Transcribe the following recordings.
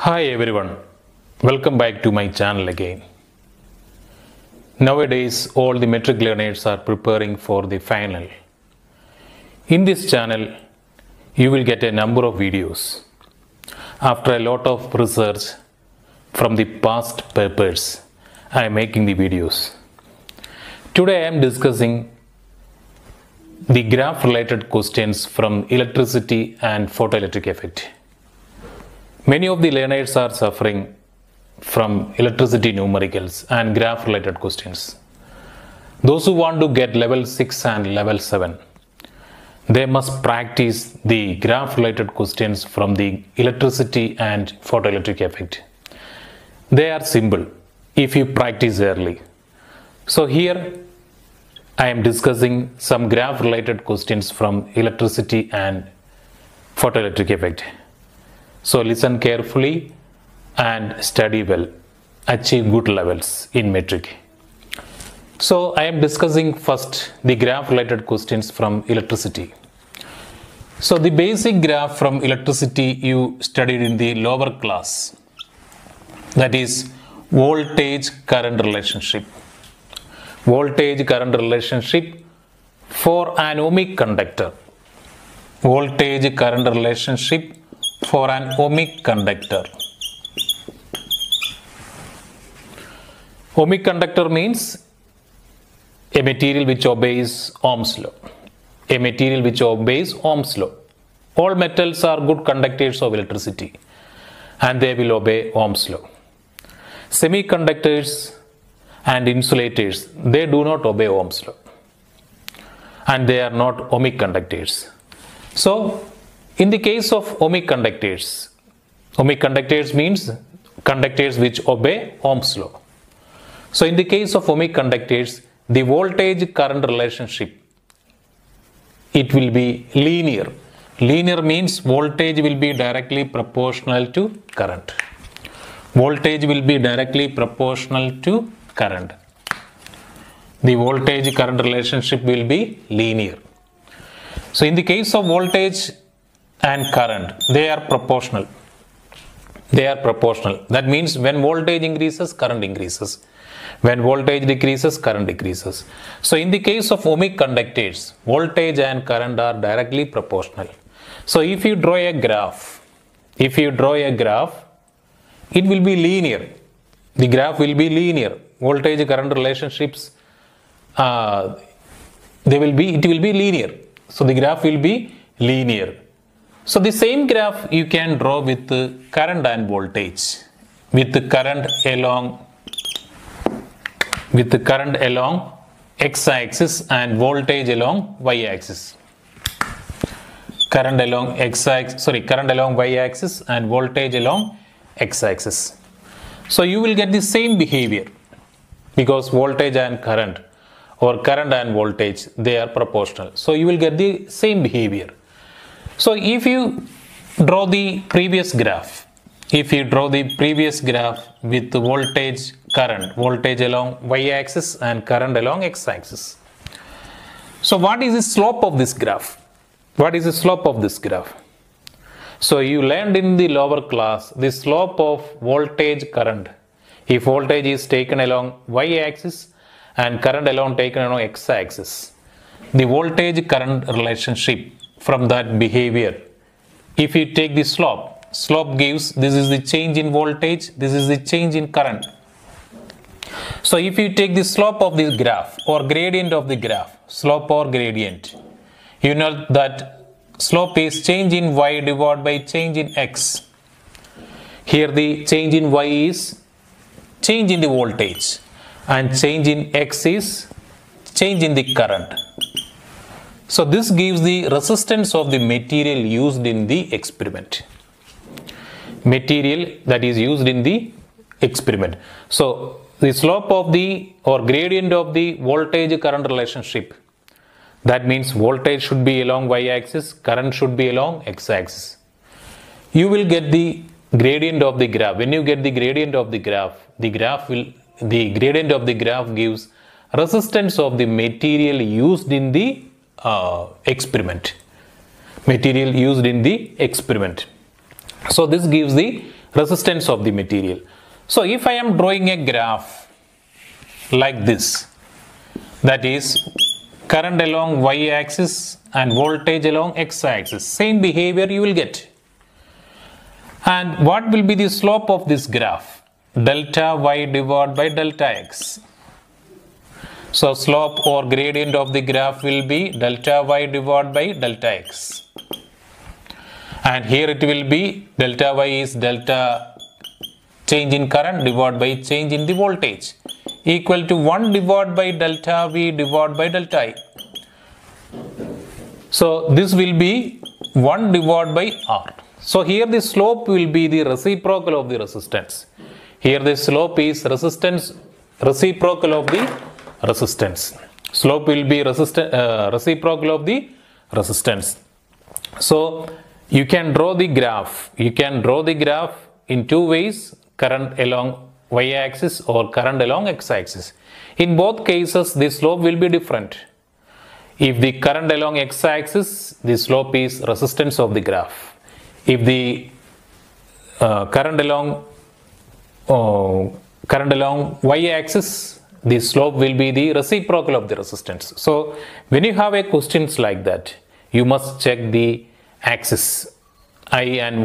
Hi everyone, welcome back to my channel again. Nowadays all the metric learners are preparing for the final. In this channel you will get a number of videos. After a lot of research from the past papers, I am making the videos. Today I am discussing the graph related questions from electricity and photoelectric effect. Many of the learners are suffering from electricity numericals and graph related questions. Those who want to get level 6 and level 7, they must practice the graph related questions from the electricity and photoelectric effect. They are simple if you practice early. So here I am discussing some graph related questions from electricity and photoelectric effect. So listen carefully and study well. Achieve good levels in metric. So I am discussing first the graph related questions from electricity. So the basic graph from electricity you studied in the lower class. That is voltage current relationship. Voltage current relationship for an ohmic conductor. Voltage current relationship for an ohmic conductor. Ohmic conductor means a material which obeys Ohm's law. A material which obeys Ohm's law. All metals are good conductors of electricity and they will obey Ohm's law. Semiconductors and insulators, they do not obey Ohm's law and they are not ohmic conductors. So in the case of ohmic conductors means conductors which obey Ohm's law. So in the case of ohmic conductors, the voltage current relationship, it will be linear. Linear means voltage will be directly proportional to current. Voltage will be directly proportional to current. The voltage current relationship will be linear. So in the case of voltage and current, they are proportional. They are proportional. That means when voltage increases, current increases. When voltage decreases, current decreases. So in the case of ohmic conductors, voltage and current are directly proportional. So if you draw a graph, it will be linear. The graph will be linear. Voltage current relationships, it will be linear. So the graph will be linear. So the same graph you can draw with current and voltage, with the current along x-axis and voltage along y-axis. Current along y-axis and voltage along x-axis. So you will get the same behavior because voltage and current or current and voltage, they are proportional. So you will get the same behavior. So if you draw the previous graph, with the voltage along y-axis and current along x-axis. So what is the slope of this graph? So you learned in the lower class the slope of voltage current. If voltage is taken along y-axis and current along taken along x-axis, the voltage current relationship from that behavior, if you take the slope gives, this is the change in voltage, this is the change in current. So if you take the slope of this graph or gradient of the graph, slope or gradient, you know that slope is change in y divided by change in x. Here the change in y is change in the voltage and change in x is change in the current. So this gives the resistance of the material used in the experiment. Material that is used in the experiment. So the slope of the or gradient of the voltage current relationship, that means voltage should be along y-axis, current should be along x-axis. You will get the gradient of the graph. When you get the gradient of the graph, the gradient of the graph gives resistance of the material used in the experiment. So this gives the resistance of the material. So if I am drawing a graph like this, that is current along y-axis and voltage along x-axis, same behavior you will get. And what will be the slope of this graph? Delta y divided by delta x. So slope or gradient of the graph will be delta y divided by delta x. And here it will be delta y is delta change in current divided by change in the voltage, equal to 1 divided by delta V divided by delta I. So this will be 1 divided by R. So here the slope will be the reciprocal of the resistance. Here the slope is resistance reciprocal of the resistance. Slope will be reciprocal of the resistance. So you can draw the graph. You can draw the graph in two ways: current along y-axis or current along x-axis. In both cases, the slope will be different. If the current along x-axis, the slope is resistance of the graph. If the current along y-axis, the slope will be the reciprocal of the resistance. So when you have a questions like that, you must check the axis, I and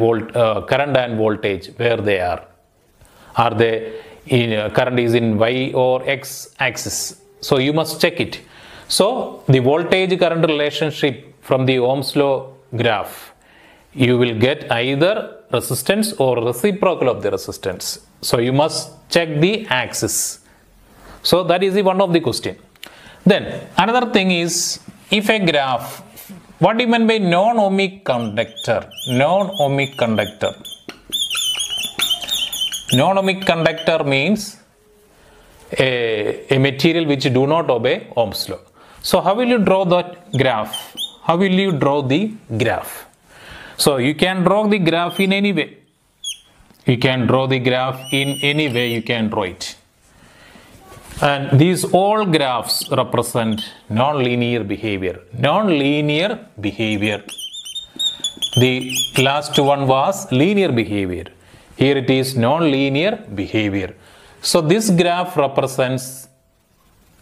current and voltage, where they are. Are they in current is in y or x axis? So you must check it. So the voltage current relationship from the Ohm's law graph, you will get either resistance or reciprocal of the resistance. So you must check the axis. So that is the one of the question. Then another thing is, if a graph, what do you mean by non-ohmic conductor? Non-ohmic conductor. Non-ohmic conductor means a material which do not obey Ohm's law. So how will you draw that graph? How will you draw the graph? So you can draw the graph in any way. You can draw the graph in any way you can draw it. And these all graphs represent non-linear behavior. Non-linear behavior. The last one was linear behavior. Here it is non-linear behavior. So this graph represents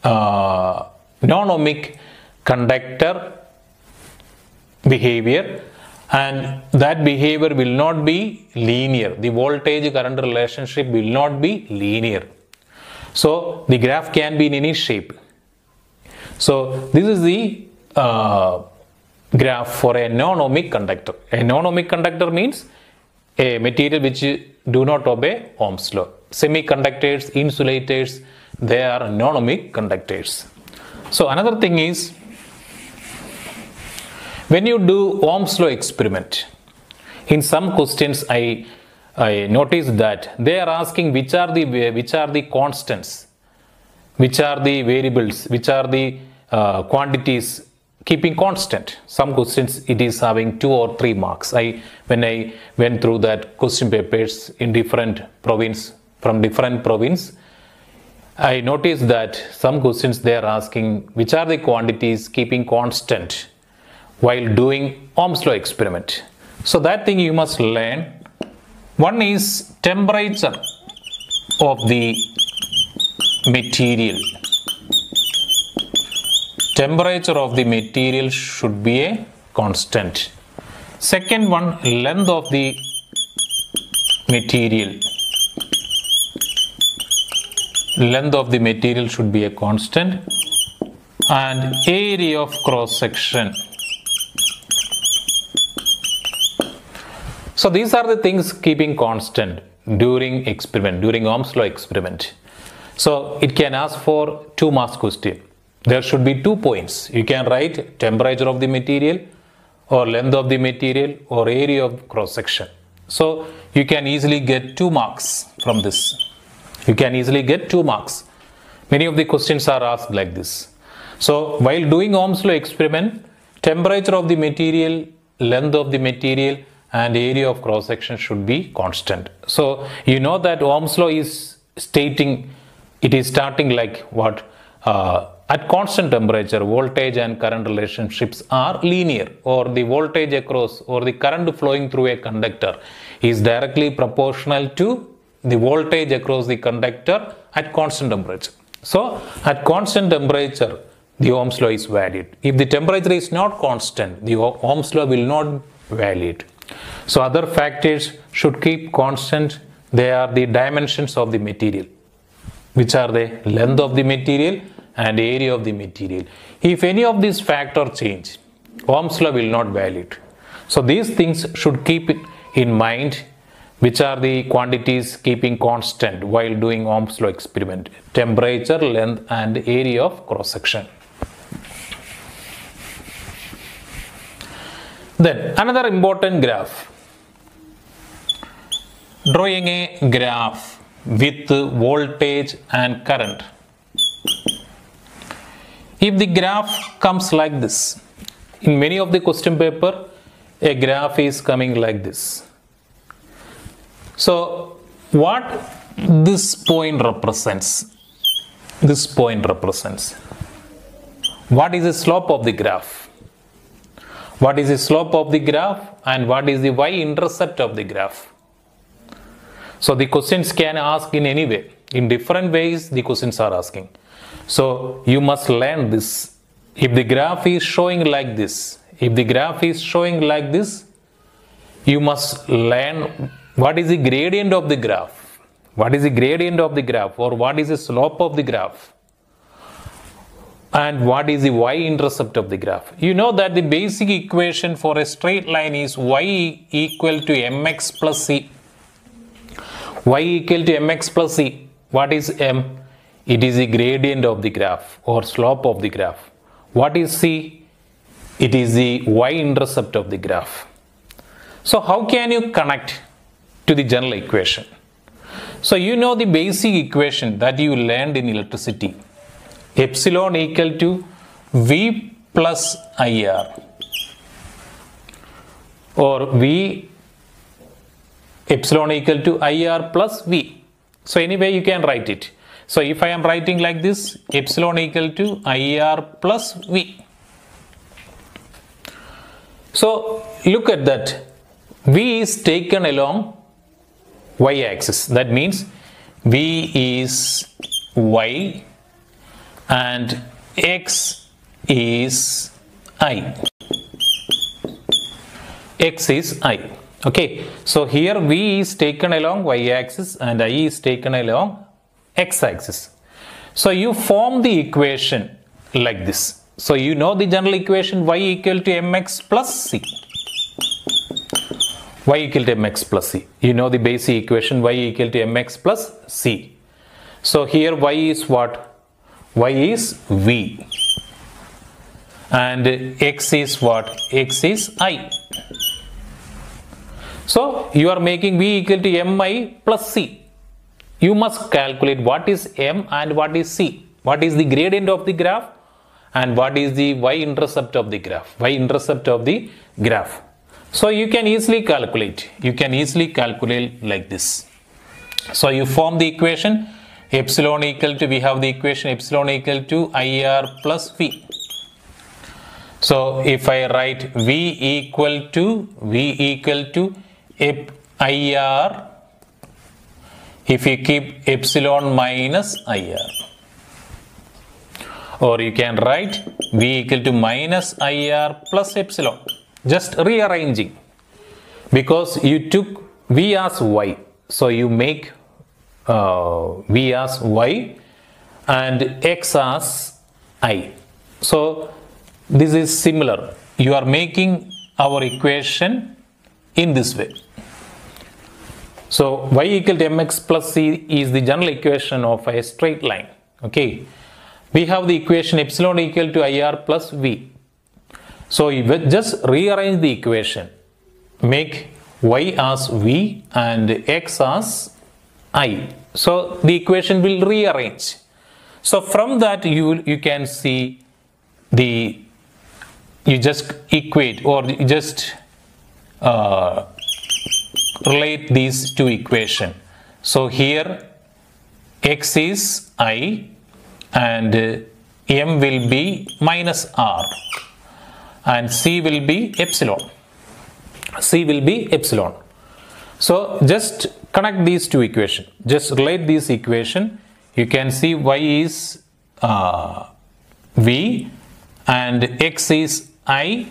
non-ohmic conductor behavior, and that behavior will not be linear. The voltage current relationship will not be linear. So the graph can be in any shape. So this is the graph for a non-ohmic conductor. A non-ohmic conductor means a material which do not obey Ohm's law. Semiconductors, insulators, they are non-ohmic conductors. So another thing is, when you do Ohm's law experiment, in some questions I noticed that they are asking which are the constants, which are the variables, which are the quantities keeping constant. Some questions it is having 2 or 3 marks. When I went through that question papers in different province, from different province, I noticed that some questions they are asking which are the quantities keeping constant while doing Ohm's law experiment. So that thing you must learn. One is temperature of the material. Temperature of the material should be a constant. Second one, length of the material. Length of the material should be a constant, and area of cross section. So these are the things keeping constant during experiment, during Ohm's law experiment. So it can ask for 2 marks question. There should be 2 points. You can write temperature of the material, or length of the material, or area of cross section. So you can easily get 2 marks from this. You can easily get 2 marks. Many of the questions are asked like this. So while doing Ohm's law experiment, temperature of the material, length of the material, and area of cross section should be constant. So you know that Ohm's law is stating, it is starting like what? at constant temperature, voltage and current relationships are linear, or the voltage across or the current flowing through a conductor is directly proportional to the voltage across the conductor at constant temperature. So at constant temperature, the Ohm's law is valid. If the temperature is not constant, the Ohm's law will not be valid. So other factors should keep constant. They are the dimensions of the material, which are the length of the material and area of the material. If any of these factors change, Ohm's law will not valid. So these things should keep in mind, which are the quantities keeping constant while doing Ohm's law experiment: temperature, length and area of cross section. Then another important graph. Drawing a graph with voltage and current. If the graph comes like this, in many of the question paper, a graph is coming like this. So what this point represents? This point represents what is the slope of the graph? What is the slope of the graph and what is the y-intercept of the graph? So the questions can ask in any way. In different ways the questions are asking. So you must learn this. If the graph is showing like this, you must learn what is the gradient of the graph. What is the gradient of the graph, or what is the slope of the graph? And what is the y-intercept of the graph? You know that the basic equation for a straight line is y equal to mx plus c. Y equal to mx plus c. What is m? It is the gradient of the graph or slope of the graph. What is c? It is the y-intercept of the graph. So how can you connect to the general equation? So you know the basic equation that you learned in electricity. Epsilon equal to V plus IR, or V epsilon equal to IR plus V. So anyway you can write it. So if I am writing like this, epsilon equal to IR plus V. So look at that. V is taken along y-axis. That means V is y and x is I. X is I. Okay. So here V is taken along y-axis and I is taken along x-axis. So you form the equation like this. So you know the general equation y equal to mx plus c. Y equal to mx plus c. You know the basic equation y equal to mx plus c. So here y is what? Y is v. And x is what? X is I. So you are making v equal to mi plus c. You must calculate what is m and what is c. What is the gradient of the graph and what is the y-intercept of the graph. Y-intercept of the graph. So you can easily calculate. You can easily calculate like this. So you form the equation epsilon equal to, we have the equation epsilon equal to IR plus V. So if I write V equal to IR, if you keep epsilon minus IR, or you can write V equal to minus IR plus epsilon, just rearranging, because you took V as Y, so you make V as Y and X as I. So this is similar. You are making our equation in this way. So y equal to mx plus c is the general equation of a straight line. Okay. We have the equation epsilon equal to IR plus V. So you just rearrange the equation. Make y as V and x as I. So the equation will rearrange. So from that you can see the, you just equate or you just relate these two equations. So here x is I and M will be minus R and C will be epsilon. C will be epsilon. So just connect these two equations. Just relate this equation. You can see y is V and x is I.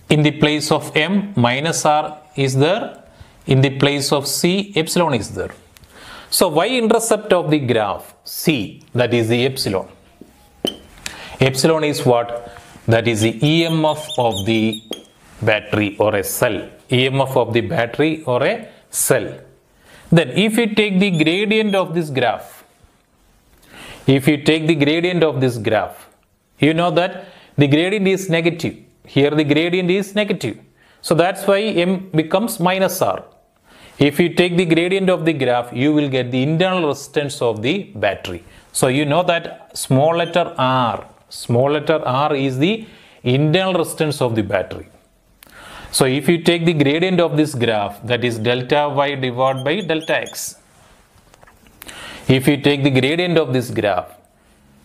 In the place of M, minus R is there. In the place of C, epsilon is there. So y-intercept of the graph C, that is the epsilon. Epsilon is what? That is the EMF of the battery or a cell. EMF of the battery or a cell. Then if you take the gradient of this graph, you know that the gradient is negative. Here the gradient is negative. So that's why M becomes minus R. If you take the gradient of the graph, you will get the internal resistance of the battery. So you know that small letter R is the internal resistance of the battery. So if you take the gradient of this graph, that is delta y divided by delta x. If you take the gradient of this graph,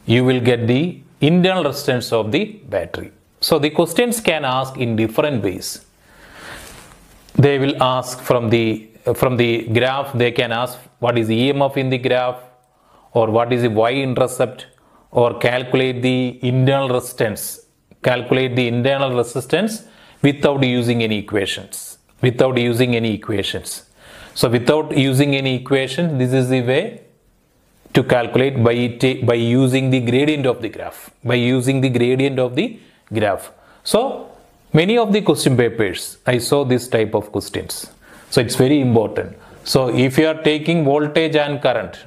you will get the internal resistance of the battery. So the questions can ask in different ways. They will ask from the graph, they can ask what is the EMF in the graph, or what is the y-intercept, or calculate the internal resistance. Without using any equations. So without using any equations, this is the way to calculate by using the gradient of the graph. So many of the question papers, I saw this type of questions. So it's very important. So if you are taking voltage and current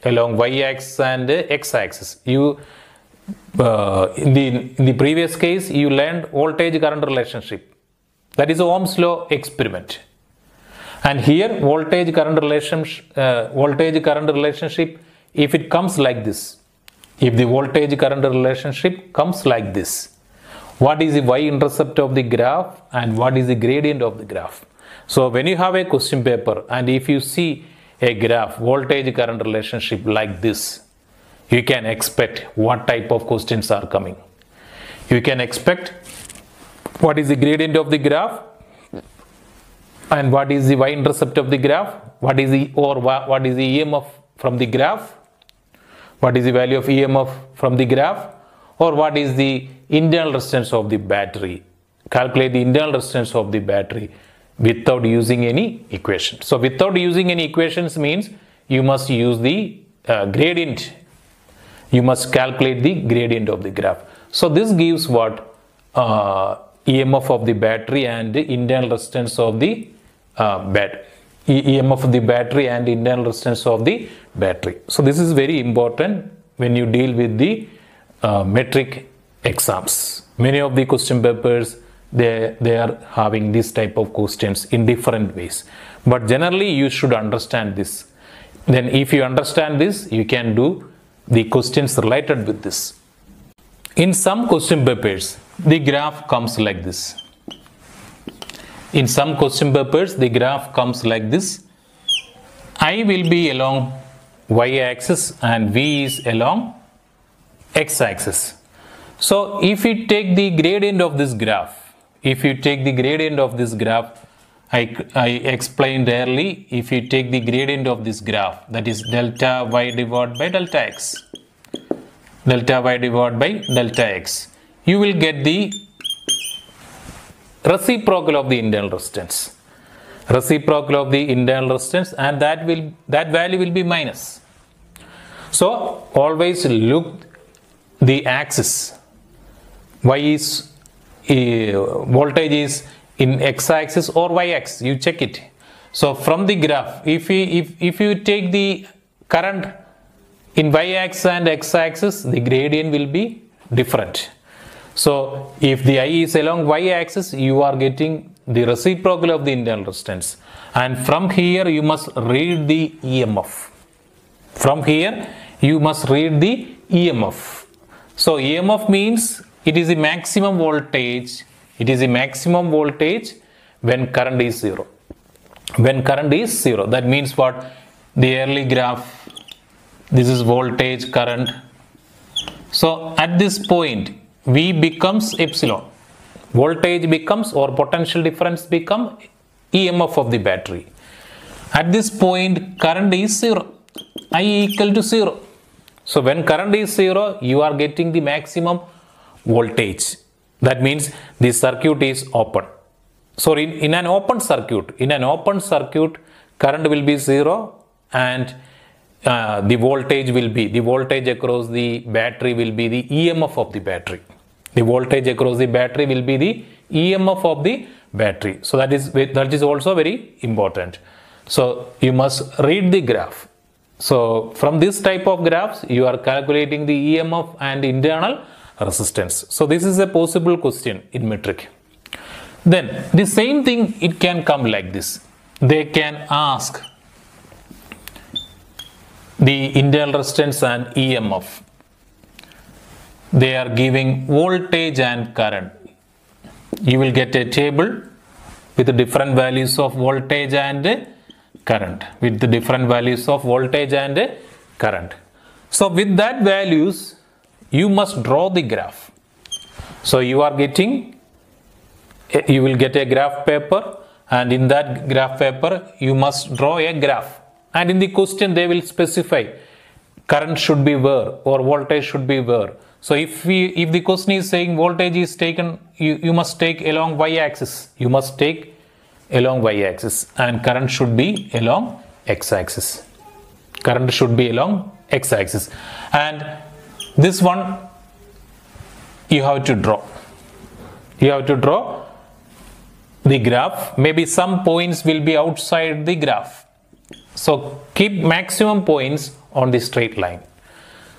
along y-axis and x-axis, you in the previous case you learned voltage current relationship. That is Ohm's law experiment. And here voltage current relationship, if it comes like this, if the voltage current relationship comes like this, what is the y-intercept of the graph and what is the gradient of the graph? So when you have a question paper and if you see a graph voltage current relationship like this, you can expect what type of questions are coming. You can expect what is the gradient of the graph and what is the y-intercept of the graph, what is the EMF from the graph, what is the value of EMF from the graph, or what is the internal resistance of the battery. Calculate the internal resistance of the battery without using any equation. So without using any equations means you must use the gradient. You must calculate the gradient of the graph. So this gives what? EMF of the battery and the internal resistance of the EMF of the battery and internal resistance of the battery. So this is very important when you deal with the metric exams. Many of the question papers, they are having this type of questions in different ways. But generally you should understand this. Then if you understand this, you can do the questions related with this. In some question papers, the graph comes like this. In some question papers, the graph comes like this. I will be along y-axis and V is along x-axis. So if you take the gradient of this graph, I explained earlier, if you take the gradient of this graph, that is delta y divided by delta x, you will get the reciprocal of the internal resistance. And that value will be minus. So always look the axis. Voltage is in x-axis or y-axis. You check it. So from the graph, if you take the current in y-axis and x-axis, the gradient will be different. So if the I is along y-axis, you are getting the reciprocal of the internal resistance. And from here you must read the EMF. So EMF means it is the maximum voltage. When current is zero. That means what? The early graph, this is voltage, current, So at this point, V becomes epsilon. Voltage becomes, or potential difference become EMF of the battery. At this point, current is 0. I equal to 0. So when current is 0, you are getting the maximum voltage. That means the circuit is open. So in an open circuit, current will be 0 and the voltage across the battery will be the EMF of the battery. The voltage across the battery will be the EMF of the battery. So that is also very important. So you must read the graph. So from this type of graphs, you are calculating the EMF and internal resistance. So this is a possible question in metric. Then the same thing, it can come like this. They can ask the internal resistance and EMF. They are giving voltage and current. You will get a table with the different values of voltage and current. So with that values, you must draw the graph. So you will get a graph paper, and in that graph paper you must draw a graph. And in the question they will specify current should be where or voltage should be where. So if the question is saying voltage is taken, you must take along y-axis. And current should be along x-axis. And this one you have to draw. The graph. Maybe some points will be outside the graph. So keep maximum points on the straight line.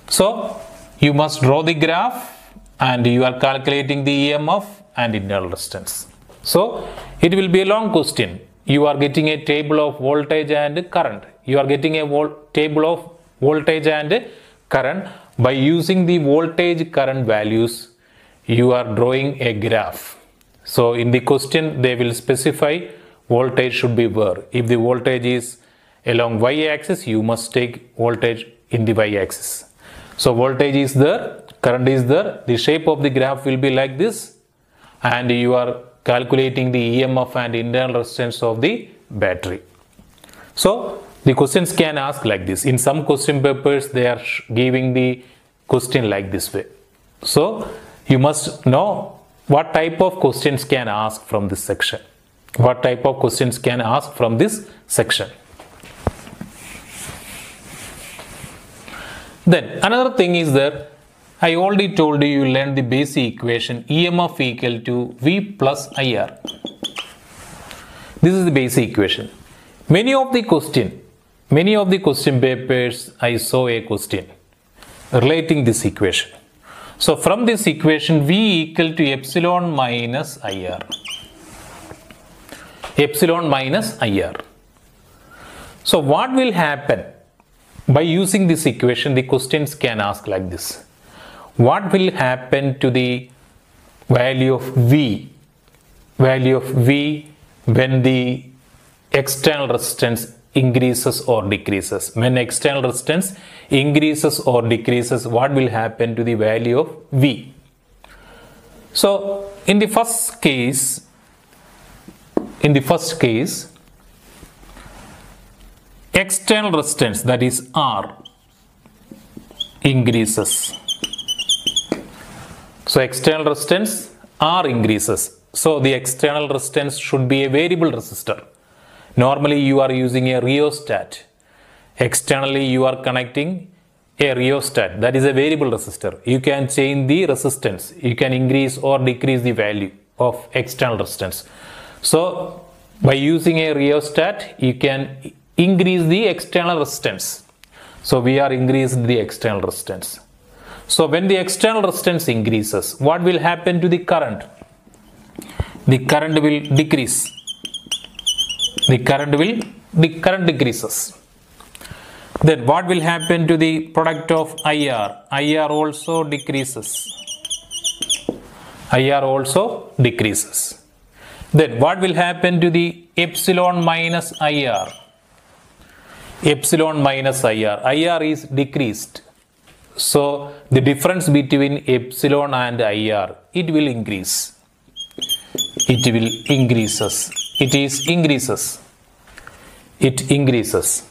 So you must draw the graph and you are calculating the EMF and internal resistance. So it will be a long question. You are getting a table of voltage and current. By using the voltage current values, you are drawing a graph. So in the question they will specify voltage should be where. If the voltage is along y-axis, you must take voltage in the y-axis. So voltage is there, current is there, the shape of the graph will be like this, and you are calculating the EMF and internal resistance of the battery. So the questions can ask like this. In some question papers they are giving the question like this way. So you must know what type of questions can ask from this section. Then another thing is that I already told you learned the basic equation EMF equal to V plus IR. This is the basic equation. Many of the question papers I saw a question relating this equation. So from this equation V equal to epsilon minus IR. So what will happen? By using this equation, the questions can ask like this. What will happen to the value of V when the external resistance increases or decreases? When external resistance increases or decreases, what will happen to the value of V? So in the first case, external resistance, that is R, increases. So external resistance R increases. So the external resistance should be a variable resistor. Normally you are using a rheostat. Externally you are connecting a rheostat, that is a variable resistor. You can change the resistance. You can increase or decrease the value of external resistance. So by using a rheostat, you can increase the external resistance. So we are increasing the external resistance. So when the external resistance increases, what will happen to the current? The current will decrease. The current decreases. Then what will happen to the product of IR? IR also decreases. Then what will happen to the epsilon minus IR? IR is decreased. So the difference between epsilon and IR, it will increase. It will increases. It is increases. It increases.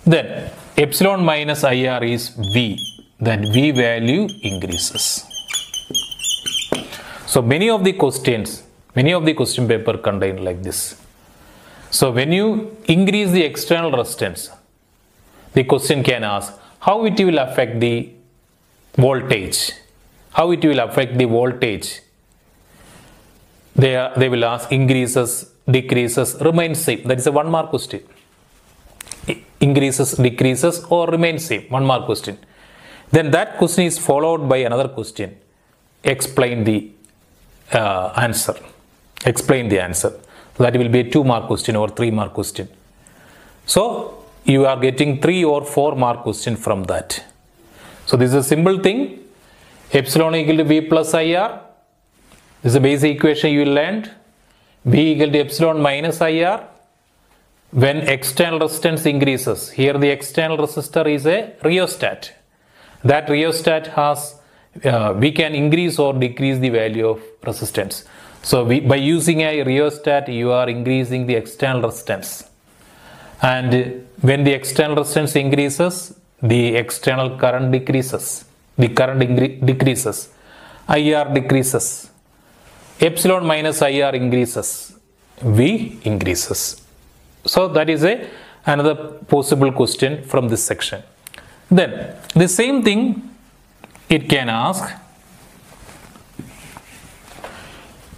Then epsilon minus IR is V. Then V value increases. So many of the question paper contain like this. So when you increase the external resistance, the question can ask how it will affect the voltage. How it will affect the voltage. They will ask increases, decreases, remains same. That is a 1 mark question. Increases, decreases or remains same. 1 mark question. Then that question is followed by another question. Explain the answer. Explain the answer. So that will be a 2 mark question or 3 mark question. So you are getting 3 or 4 mark question from that. So this is a simple thing. Epsilon equal to V plus IR. This is a basic equation you learned. V equal to epsilon minus IR. When external resistance increases, here the external resistor is a rheostat. That rheostat has, we can increase or decrease the value of resistance. So by using a rheostat, you are increasing the external resistance. And when the external resistance increases, the external current decreases. The current decreases. IR decreases. Epsilon minus IR increases. V increases. So that is another possible question from this section. Then the same thing it can ask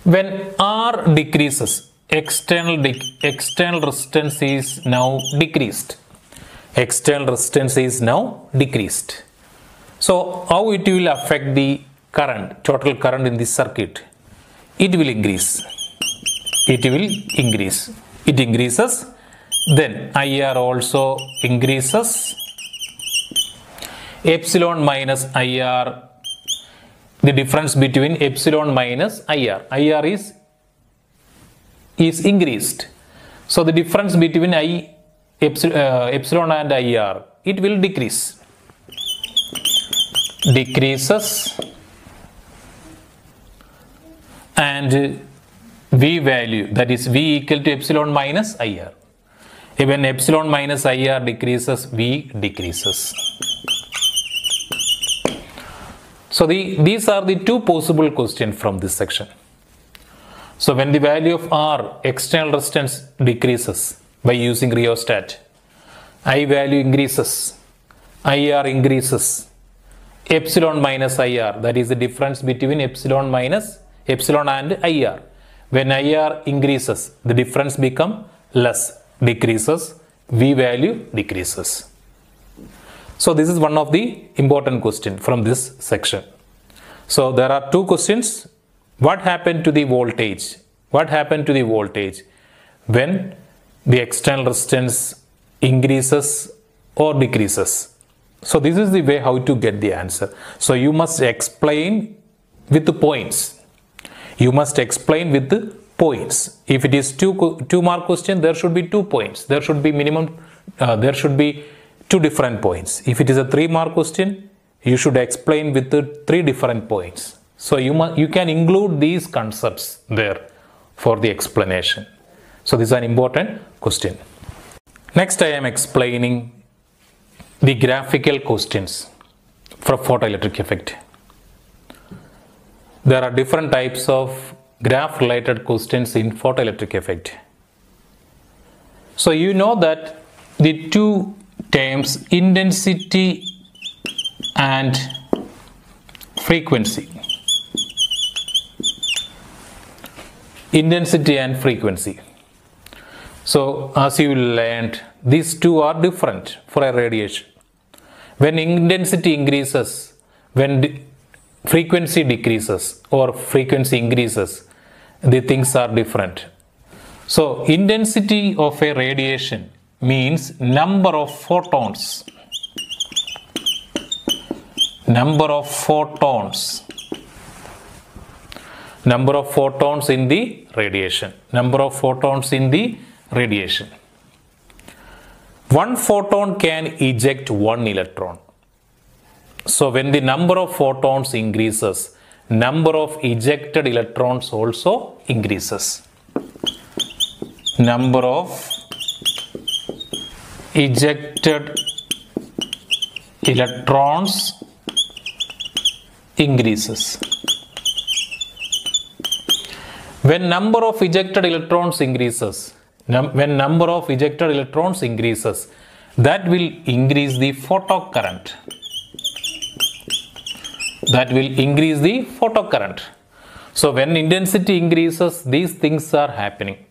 when R decreases, external resistance is now decreased. External resistance is now decreased. So how it will affect the current, total current in this circuit? It will increase. It will increase. It increases. Then IR also increases. Epsilon minus IR, the difference between epsilon minus IR. IR is increased. So the difference between epsilon and IR, it will decrease. Decreases. And V value, that is V equal to epsilon minus IR. When epsilon minus IR decreases, V decreases. So these are the 2 possible questions from this section. So when the value of R, external resistance, decreases by using rheostat, I value increases, IR increases, epsilon minus IR, that is the difference between epsilon and IR. When IR increases, the difference becomes less, decreases, V value decreases. So this is one of the important questions from this section. So there are 2 questions. What happened to the voltage? What happened to the voltage when the external resistance increases or decreases? So this is the way how to get the answer. So you must explain with the points. You must explain with the points. If it is 2 mark question, there should be 2 points. There should be minimum, there should be 2 different points. If it is a 3 mark question, you should explain with the 3 different points. So you can include these concepts there for the explanation. So this is an important question. Next I am explaining the graphical questions for photoelectric effect. There are different types of graph related questions in photoelectric effect. So you know that the 2 terms intensity and frequency. Intensity and frequency. So as you learned, these 2 are different for a radiation. When intensity increases, when frequency decreases or frequency increases, the things are different. So intensity of a radiation means number of photons. Number of photons. Number of photons in the radiation. Number of photons in the radiation. 1 photon can eject 1 electron. So when the number of photons increases, number of ejected electrons also increases. Number of ejected electrons increases. When number of ejected electrons increases, that will increase the photocurrent. That will increase the photocurrent. So when intensity increases, these things are happening.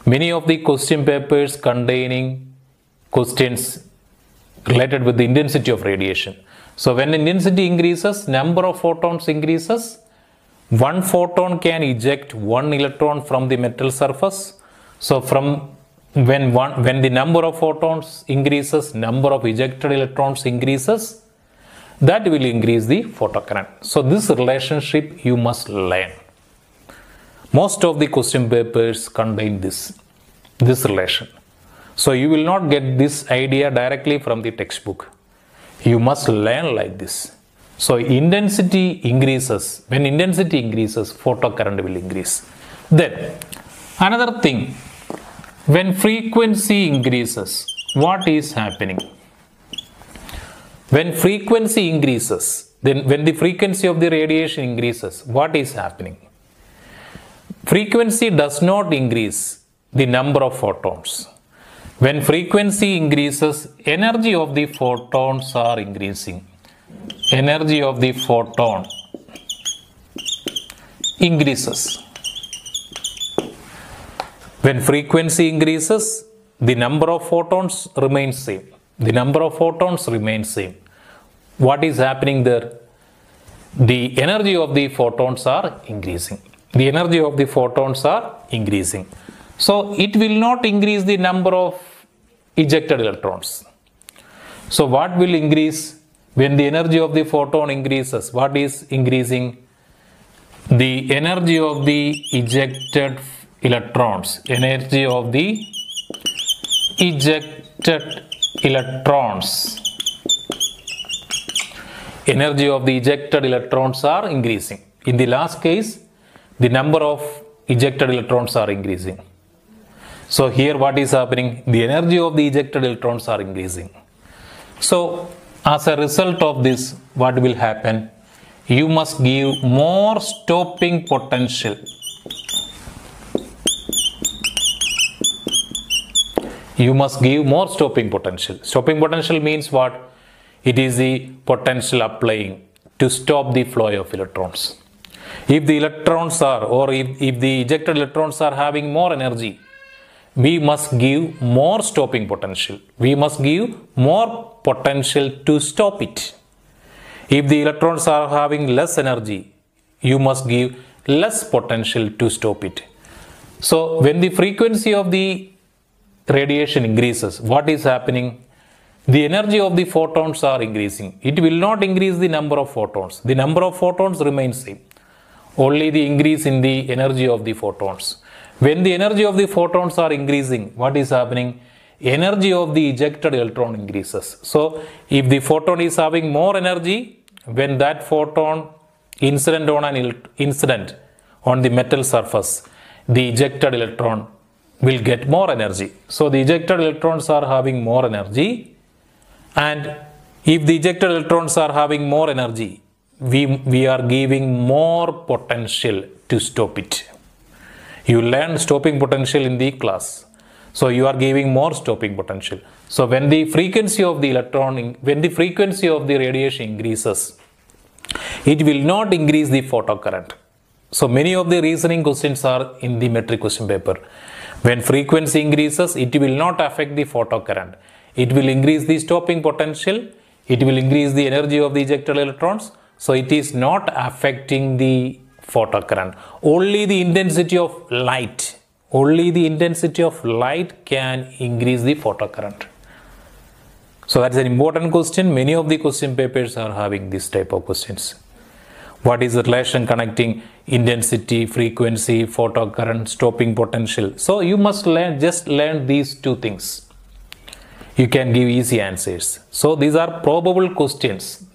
Many of the question papers containing questions related with the intensity of radiation. So when intensity increases, number of photons increases. One photon can eject one electron from the metal surface. So from when the number of photons increases, number of ejected electrons increases, that will increase the photocurrent. So this relationship you must learn. Most of the question papers contain this relation. So you will not get this idea directly from the textbook. You must learn like this. So intensity increases. When intensity increases, photocurrent will increase. Then another thing, when frequency increases, what is happening? When frequency increases, then when the frequency of the radiation increases, what is happening? Frequency does not increase the number of photons. When frequency increases, energy of the photons are increasing. Energy of the photon increases. When frequency increases, the number of photons remains same. The number of photons remains same. What is happening there? The energy of the photons are increasing. The energy of the photons are increasing. So it will not increase the number of ejected electrons. So what will increase when the energy of the photon increases? What is increasing? The energy of the ejected electrons. Energy of the ejected electrons. Energy of the ejected electrons are increasing. In the last case, the number of ejected electrons are increasing. So here what is happening? The energy of the ejected electrons are increasing. So as a result of this, what will happen? You must give more stopping potential. You must give more stopping potential. Stopping potential means what? It is the potential applying to stop the flow of electrons. If the electrons are, or if the ejected electrons are having more energy, we must give more stopping potential. We must give more potential to stop it. If the electrons are having less energy, you must give less potential to stop it. So when the frequency of the radiation increases, what is happening? The energy of the photons are increasing. It will not increase the number of photons. The number of photons remains same. Only the increase in the energy of the photons. When the energy of the photons are increasing, what is happening? Energy of the ejected electron increases. So if the photon is having more energy, when that photon incident on the metal surface, the ejected electron will get more energy. So the ejected electrons are having more energy, and if the ejected electrons are having more energy, we are giving more potential to stop it. You learn stopping potential in the class. So you are giving more stopping potential. So when the frequency of the radiation increases, it will not increase the photocurrent. So many of the reasoning questions are in the metric question paper. When frequency increases, it will not affect the photocurrent. It will increase the stopping potential. It will increase the energy of the ejected electrons. So it is not affecting the photocurrent. Only the intensity of light can increase the photocurrent. So that's an important question. Many of the question papers are having this type of questions. What is the relation connecting intensity, frequency, photocurrent, stopping potential? So you must learn these two things. you can give easy answers. So these are probable questions.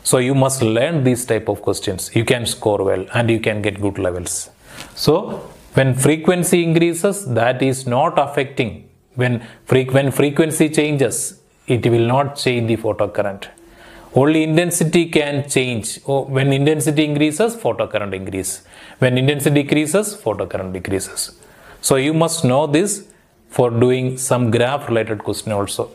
So you must learn these type of questions. You can score well and you can get good levels. So when frequency increases, that is not affecting. When frequency changes, it will not change the photocurrent. Only intensity can change. When intensity increases, photocurrent increases. When intensity decreases, photocurrent decreases. So you must know this for doing some graph related question also.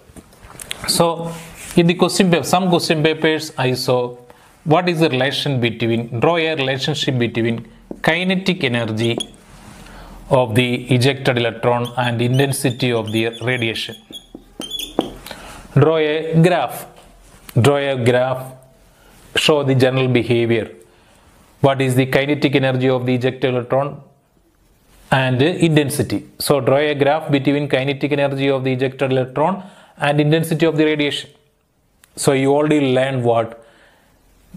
So in the some question papers I saw what is the relation between, draw a relationship between kinetic energy of the ejected electron and intensity of the radiation. Draw a graph, show the general behavior. What is the kinetic energy of the ejected electron and intensity. So draw a graph between kinetic energy of the ejected electron and intensity of the radiation. So you already learned what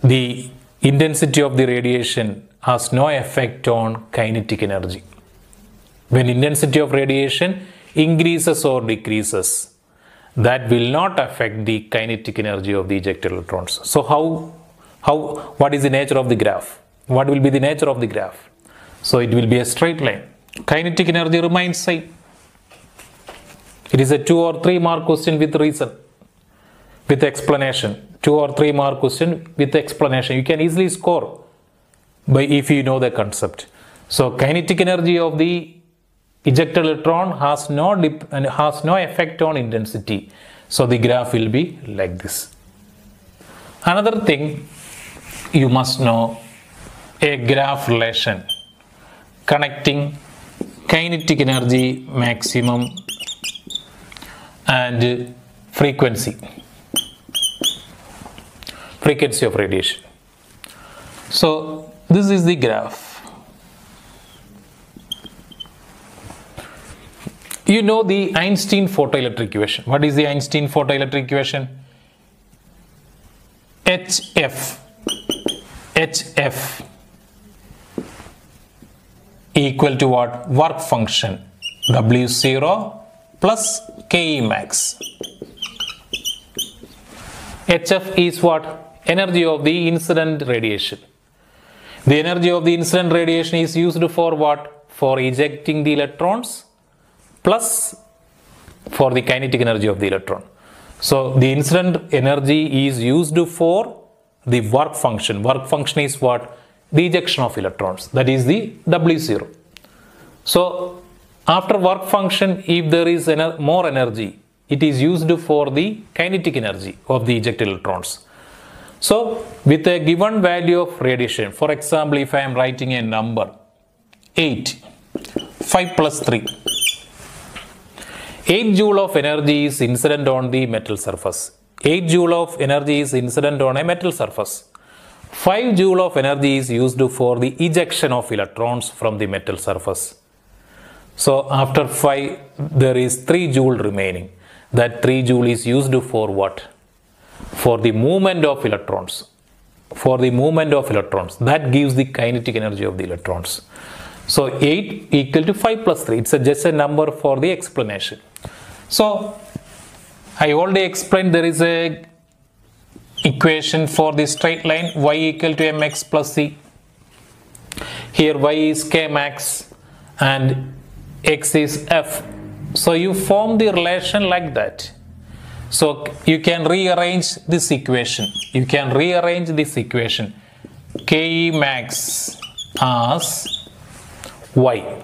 the intensity of the radiation has no effect on kinetic energy. When intensity of radiation increases or decreases, that will not affect the kinetic energy of the ejected electrons. So what is the nature of the graph? What will be the nature of the graph? So it will be a straight line. Kinetic energy remains same. It is a 2 or 3 mark question with reason, with explanation. 2 or 3 mark question with explanation. You can easily score if you know the concept. So kinetic energy of the ejected electron has no effect on intensity. So the graph will be like this. Another thing you must know, a graph relation connecting kinetic energy maximum and frequency of radiation. So this is the graph. You know the Einstein photoelectric equation. What is the Einstein photoelectric equation? HF equal to what? Work function W0 plus Ke max. HF is what? Energy of the incident radiation. The energy of the incident radiation is used for what? For ejecting the electrons plus for the kinetic energy of the electron. So the incident energy is used for the work function. Work function is what? The ejection of electrons. That is the W0. So after work function, if there is more energy, it is used for the kinetic energy of the ejected electrons. So with a given value of radiation, for example, if I am writing a number 8, 5 plus 3, 8 joule of energy is incident on the metal surface. 8 joule of energy is incident on a metal surface. 5 joule of energy is used for the ejection of electrons from the metal surface. So after 5, there is 3 joule remaining. That 3 joule is used for what? For the movement of electrons. For the movement of electrons. That gives the kinetic energy of the electrons. So 8 equal to 5 plus 3. It's just a number for the explanation. So I already explained there is a equation for the straight line y equal to mx plus c. Here y is k max and x is f. So you form the relation like that. So you can rearrange this equation. Ke max as y.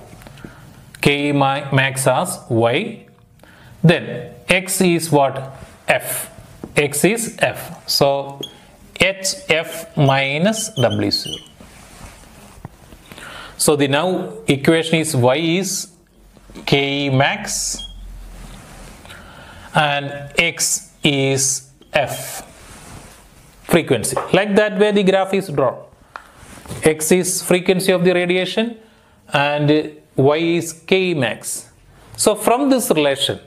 Ke max as y. Then x is what? F. X is f. So hf minus w0. So the now equation is y is Ke max and x is f, frequency. Like that way the graph is drawn. X is frequency of the radiation and y is Ke max. So from this relation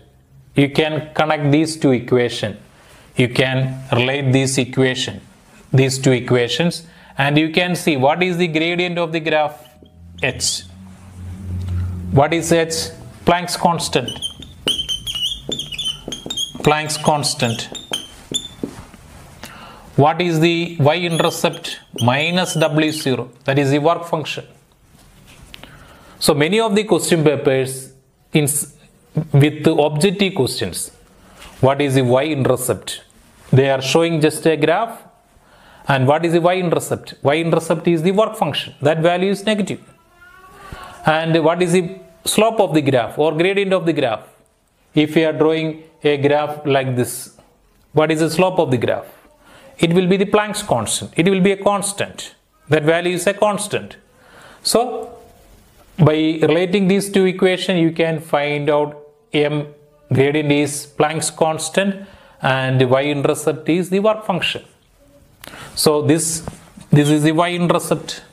you can connect these two equations. You can relate these two equations, and you can see what is the gradient of the graph? H. What is H? Planck's constant. Planck's constant. What is the y-intercept? Minus W0. That is the work function. So many of the question papers with the objective questions, what is the y-intercept? They are showing just a graph. And what is the y-intercept? Y-intercept is the work function. That value is negative. And what is the slope of the graph or gradient of the graph? If we are drawing a graph like this, what is the slope of the graph? It will be the Planck's constant. It will be a constant. That value is a constant. So, by relating these two equations, you can find out m gradient is Planck's constant and y-intercept is the work function. So, this is the y-intercept.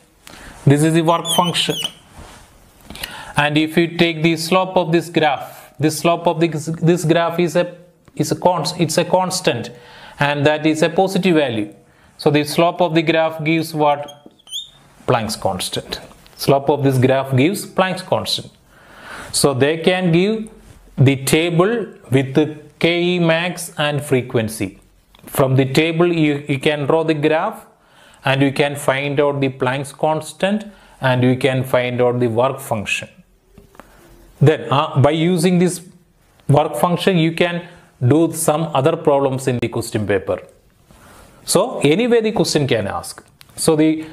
This is the work function. And if you take the slope of this graph, the slope of this graph is a constant, and that is a positive value. So the slope of the graph gives what? Planck's constant. Slope of this graph gives Planck's constant. So they can give the table with the Ke max and frequency. From the table you can draw the graph and you can find out the Planck's constant and you can find out the work function. Then by using this work function you can do some other problems in the question paper. So anyway the question can ask. So the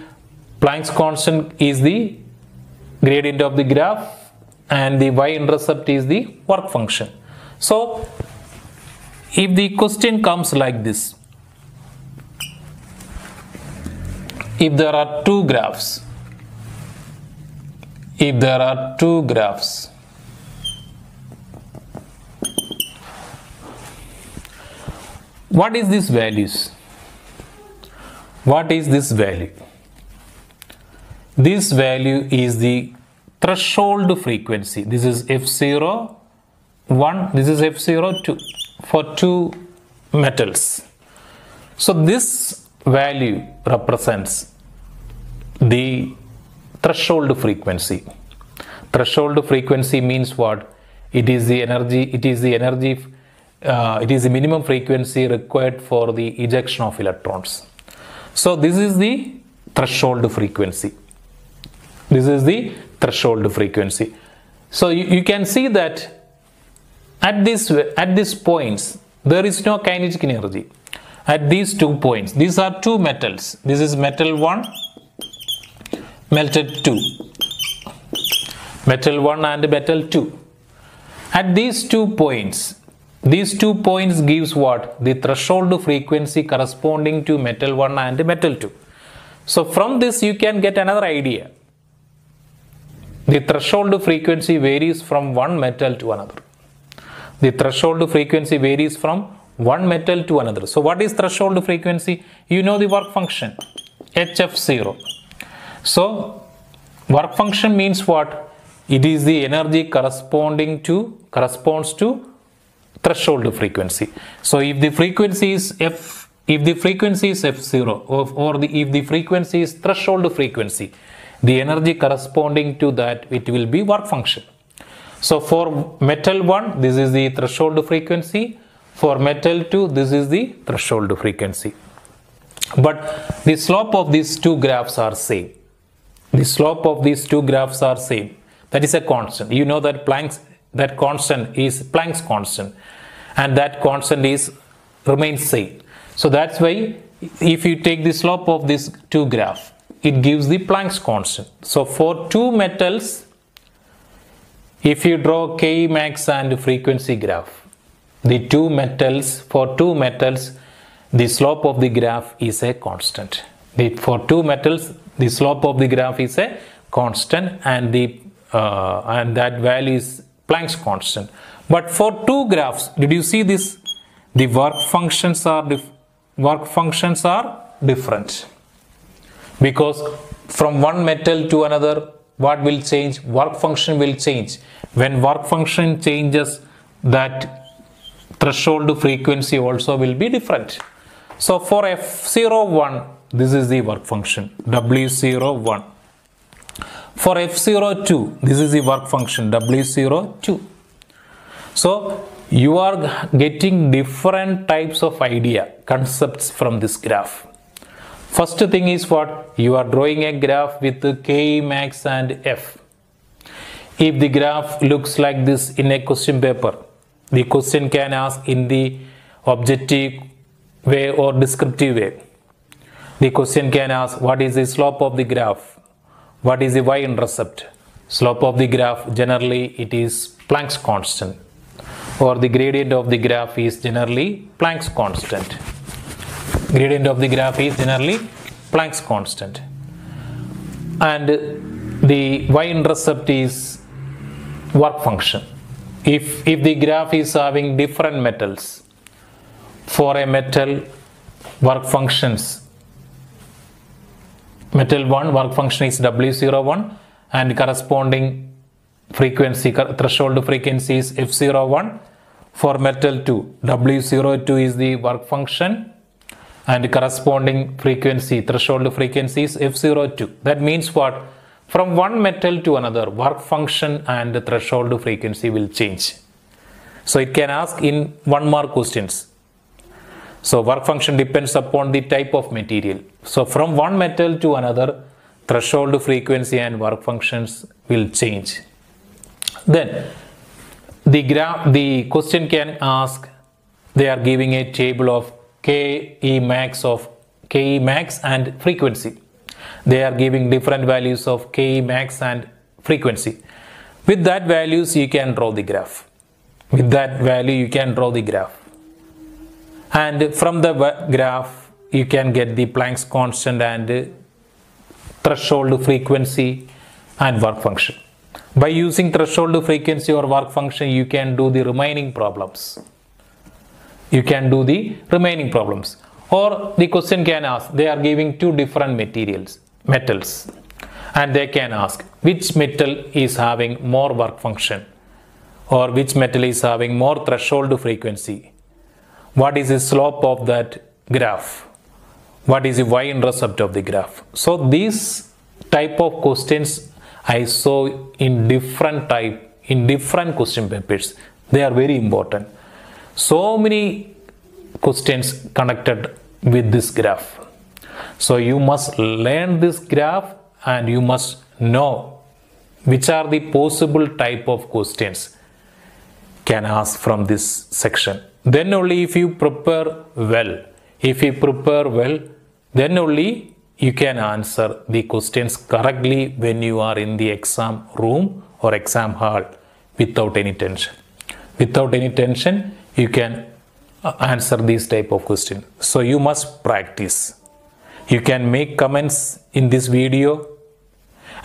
Planck's constant is the gradient of the graph and the y-intercept is the work function. So if the question comes like this, if there are two graphs, what is this values? What is this value? This value is the threshold frequency. This is F0, 1, this is F0, 2 for two metals. So this value represents the threshold frequency. Threshold frequency means what? It is the minimum frequency required for the ejection of electrons. So this is the threshold frequency. This is the threshold frequency. So you can see that at these points there is no kinetic energy. At these 2 points, these are two metals. This is metal 1, metal 2. Metal 1 and metal 2. At these 2 points gives what? The threshold frequency corresponding to metal 1 and metal 2. So from this you can get another idea. The threshold frequency varies from one metal to another. The threshold frequency varies from one metal to another. So what is threshold frequency? You know the work function, HF0. So work function means what? It is the energy corresponds to threshold frequency. So if the frequency is F0 if the frequency is threshold frequency, the energy corresponding to that, it will be work function. So for metal 1, this is the threshold frequency. For metal 2, this is the threshold frequency. But the slope of these two graphs are same. The slope of these two graphs are same. That is a constant. You know that that constant is Planck's constant, and that constant remains same. So that's why if you take the slope of these two graphs, it gives the Planck's constant. So for two metals, if you draw K max and frequency graph, for two metals, the slope of the graph is a constant. For two metals, the slope of the graph is a constant, and that value is Planck's constant. But for two graphs, did you see this? The work functions are different, because from one metal to another, what will change? Work function will change. When work function changes, that threshold frequency also will be different. So for F01, this is the work function, W01. For F02, this is the work function, W02. So you are getting different types of concepts from this graph. First thing is what? You are drawing a graph with K, max and F. If the graph looks like this in a question paper, the question can ask in the objective way or descriptive way. The question can ask what is the slope of the graph, what is the y-intercept. Slope of the graph, generally it is Planck's constant, or the gradient of the graph is generally Planck's constant. Gradient of the graph is generally Planck's constant. And the y-intercept is work function. If the graph is having different metals, for a metal work functions, metal 1 work function is W01 and corresponding frequency, threshold frequency is F01. For metal 2, W02 is the work function and corresponding frequency, threshold frequency is F02. That means what? From one metal to another, work function and the threshold frequency will change. So it can ask in 1 mark questions. So work function depends upon the type of material. So from one metal to another, threshold frequency and work functions will change. Then the question can ask, they are giving a table of Ke max and frequency. They are giving different values of Ke max and frequency. With that values you can draw the graph. With that value you can draw the graph. And from the graph you can get the Planck's constant and threshold frequency and work function. By using threshold frequency or work function, you can do the remaining problems. Or the question can ask, they are giving 2 different metals, and they can ask which metal is having more work function or which metal is having more threshold frequency. What is the slope of that graph? What is the y-intercept of the graph? So these type of questions I saw in different question papers. They are very important. So many questions connected with this graph. So you must learn this graph and you must know which are the possible type of questions can ask from this section. Then only if you prepare well, then only you can answer the questions correctly when you are in the exam room or exam hall without any tension. Without any tension, you can answer these type of questions. So you must practice. You can make comments in this video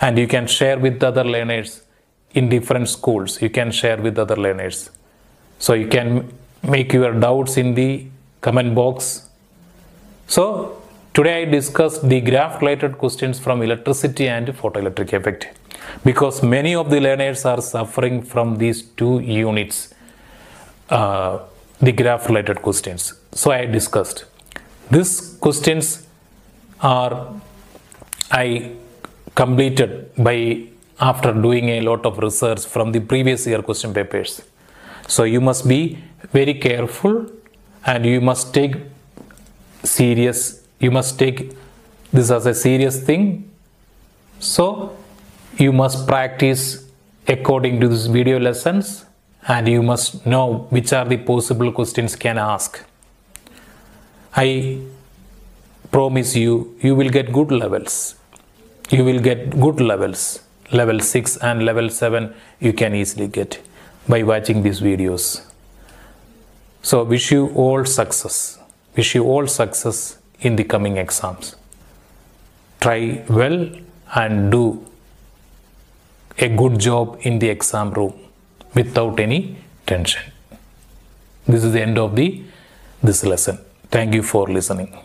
and you can share with other learners in different schools. You can share with other learners. So you can make your doubts in the comment box. So today I discussed the graph related questions from electricity and photoelectric effect, because many of the learners are suffering from these 2 units, the graph related questions. So I discussed these questions I completed after doing a lot of research from the previous year question papers. So you must be very careful and you must take this as a serious thing. So you must practice according to these video lessons and you must know which are the possible questions can ask. I promise you, you will get good levels. Level 6 and level 7 you can easily get by watching these videos. So wish you all success in the coming exams. Try well and do a good job in the exam room without any tension. This is the end of this lesson. Thank you for listening.